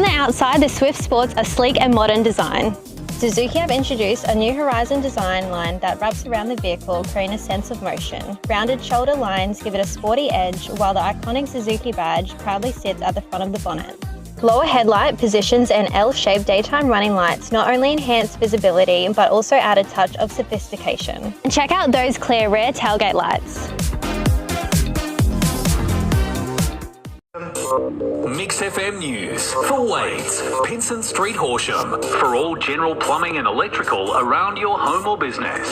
On the outside, the Swift sports a sleek and modern design. Suzuki have introduced a new Horizon design line that wraps around the vehicle, creating a sense of motion. Rounded shoulder lines give it a sporty edge, while the iconic Suzuki badge proudly sits at the front of the bonnet. Lower headlight positions and L-shaped daytime running lights not only enhance visibility, but also add a touch of sophistication. And check out those clear rear tailgate lights. MixxFM News for Wade's, Pinson Street, Horsham, for all general plumbing and electrical around your home or business.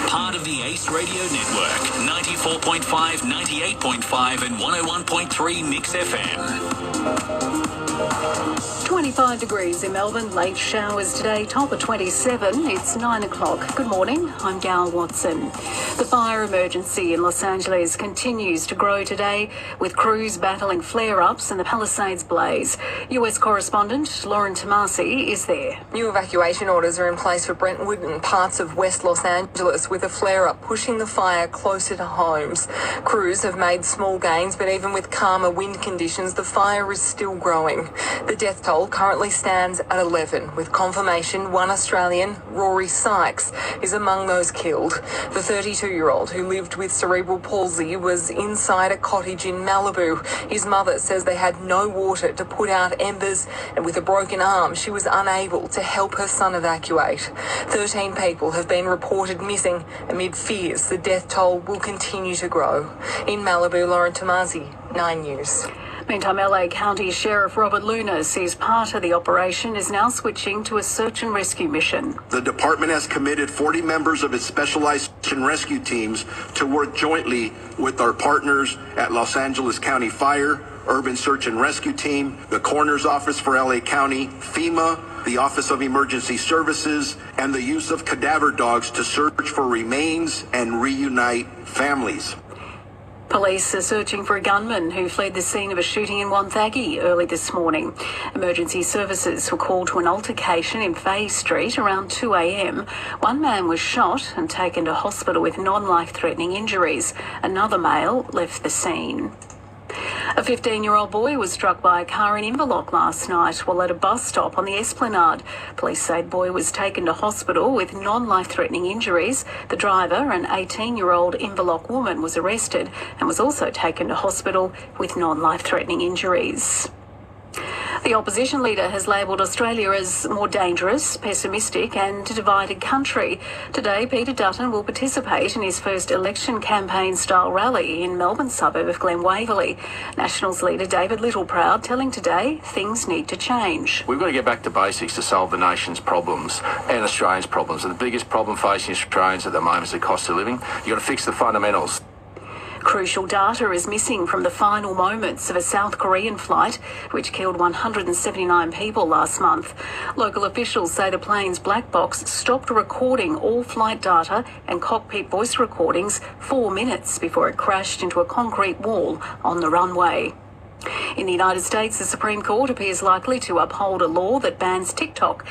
Part of the Ace Radio Network, 94.5, 98.5 and 101.3 MixxFM. 25 degrees in Melbourne, late showers today, top of 27. It's 9 o'clock. Good morning, I'm Gayle Watson. The fire emergency in Los Angeles continues to grow today, with crews battling flare-ups and the Palisades blaze. US correspondent Lauren Tomasi is there. New evacuation orders are in place for Brentwood and parts of West Los Angeles, with a flare-up pushing the fire closer to homes. Crews have made small gains, but even with calmer wind conditions, the fire is still growing. The death toll currently stands at 11, with confirmation one Australian, Rory Sykes, is among those killed. The 32-year-old who lived with cerebral palsy was inside a cottage in Malibu. His mother says they had no water to put out embers, and with a broken arm, she was unable to help her son evacuate. 13 people have been reported missing amid fears the death toll will continue to grow. In Malibu, Lauren Tomasi, 9 News. Meantime, LA County Sheriff Robert Luna says part of the operation is now switching to a search and rescue mission. The department has committed 40 members of its specialized search and rescue teams to work jointly with our partners at Los Angeles County Fire, Urban Search and Rescue Team, the Coroner's Office for LA County, FEMA, the Office of Emergency Services, and the use of cadaver dogs to search for remains and reunite families. Police are searching for a gunman who fled the scene of a shooting in Wonthaggi early this morning. Emergency services were called to an altercation in Fay Street around 2 a.m. One man was shot and taken to hospital with non-life-threatening injuries. Another male left the scene. A 15-year-old boy was struck by a car in Inverloch last night while at a bus stop on the Esplanade. Police say the boy was taken to hospital with non-life-threatening injuries. The driver, an 18-year-old Inverloch woman, was arrested and was also taken to hospital with non-life-threatening injuries. The opposition leader has labelled Australia as more dangerous, pessimistic and a divided country. Today, Peter Dutton will participate in his first election campaign-style rally in Melbourne's suburb of Glen Waverley. Nationals leader David Littleproud telling Today things need to change. We've got to get back to basics to solve the nation's problems and Australians' problems. And the biggest problem facing Australians at the moment is the cost of living. You've got to fix the fundamentals. Crucial data is missing from the final moments of a South Korean flight which killed 179 people last month. Local officials say the plane's black box stopped recording all flight data and cockpit voice recordings 4 minutes before it crashed into a concrete wall on the runway. In the United States, the Supreme Court appears likely to uphold a law that bans TikTok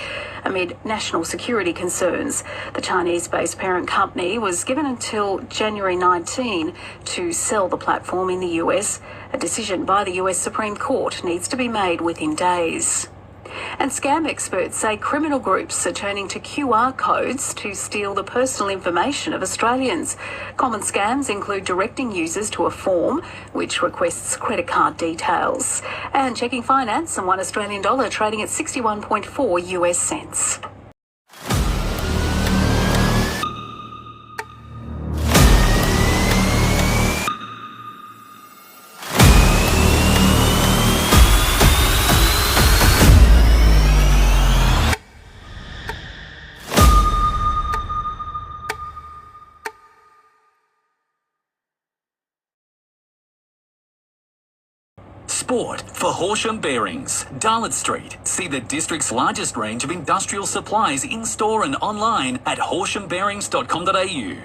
amid national security concerns. The Chinese-based parent company was given until January 19 to sell the platform in the US. A decision by the US Supreme Court needs to be made within days. And scam experts say criminal groups are turning to QR codes to steal the personal information of Australians. Common scams include directing users to a form which requests credit card details. And checking finance and $1 Australian dollar trading at 61.4 US cents. Sport for Horsham Bearings, Darlot Street. See the district's largest range of industrial supplies in-store and online at horshambearings.com.au.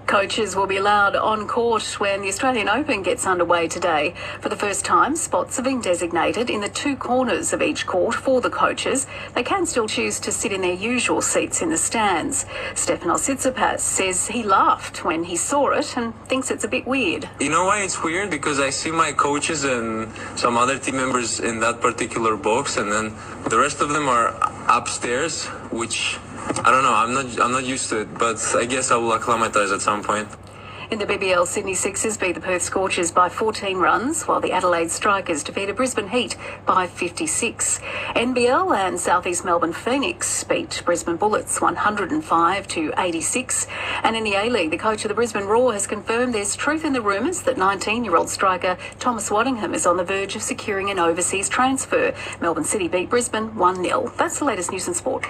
Coaches will be allowed on court when the Australian Open gets underway today. For the first time, spots have been designated in the two corners of each court for the coaches. They can still choose to sit in their usual seats in the stands. Stefanos Tsitsipas says he laughed when he saw it and thinks it's a bit weird. You know why it's weird? Because I see my coaches and some other team members in that particular box, and then the rest of them are upstairs, which I don't know, I'm not used to it, but I guess I will acclimatise at some point. In the BBL, Sydney Sixers beat the Perth Scorchers by 14 runs, while the Adelaide Strikers defeated Brisbane Heat by 56. NBL and South East Melbourne Phoenix beat Brisbane Bullets 105-86. And in the A-League, the coach of the Brisbane Roar has confirmed there's truth in the rumours that 19-year-old striker Thomas Waddingham is on the verge of securing an overseas transfer. Melbourne City beat Brisbane 1-0. That's the latest news and sport.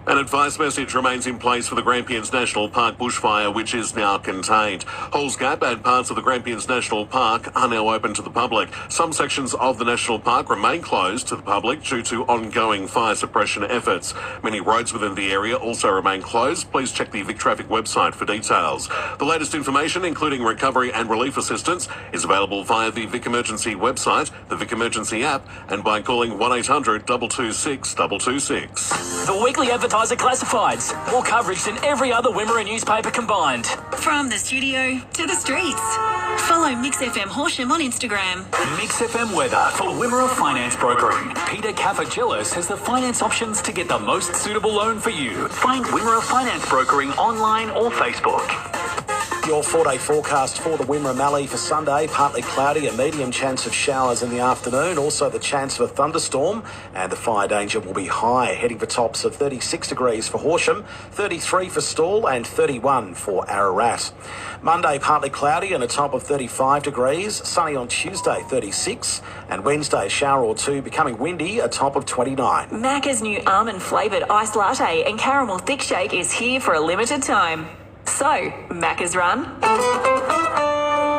An advice message remains in place for the Grampians National Park bushfire, which is now contained. Halls Gap and parts of the Grampians National Park are now open to the public. Some sections of the National Park remain closed to the public due to ongoing fire suppression efforts. Many roads within the area also remain closed. Please check the Vic Traffic website for details. The latest information, including recovery and relief assistance, is available via the Vic Emergency website, the Vic Emergency app, and by calling 1800 226 226. The weekly advertiser classifieds. More coverage than every other Wimmera newspaper combined. From the studio to the streets. Follow MixxFM Horsham on Instagram. MixxFM weather for Wimmera Finance Brokering. Peter Cafagelis has the finance options to get the most suitable loan for you. Find Wimmera Finance Brokering online or Facebook. Your 4-day forecast for the Wimmera Mallee for Sunday, partly cloudy, a medium chance of showers in the afternoon, also the chance of a thunderstorm, and the fire danger will be high, heading for tops of 36 degrees for Horsham, 33 for Stawell and 31 for Ararat. Monday, partly cloudy and a top of 35 degrees, sunny on Tuesday, 36, and Wednesday, a shower or two, becoming windy, a top of 29. Macca's new almond flavoured iced latte and caramel thick shake is here for a limited time. So, Macca's run.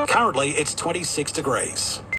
Currently, it's 26 degrees.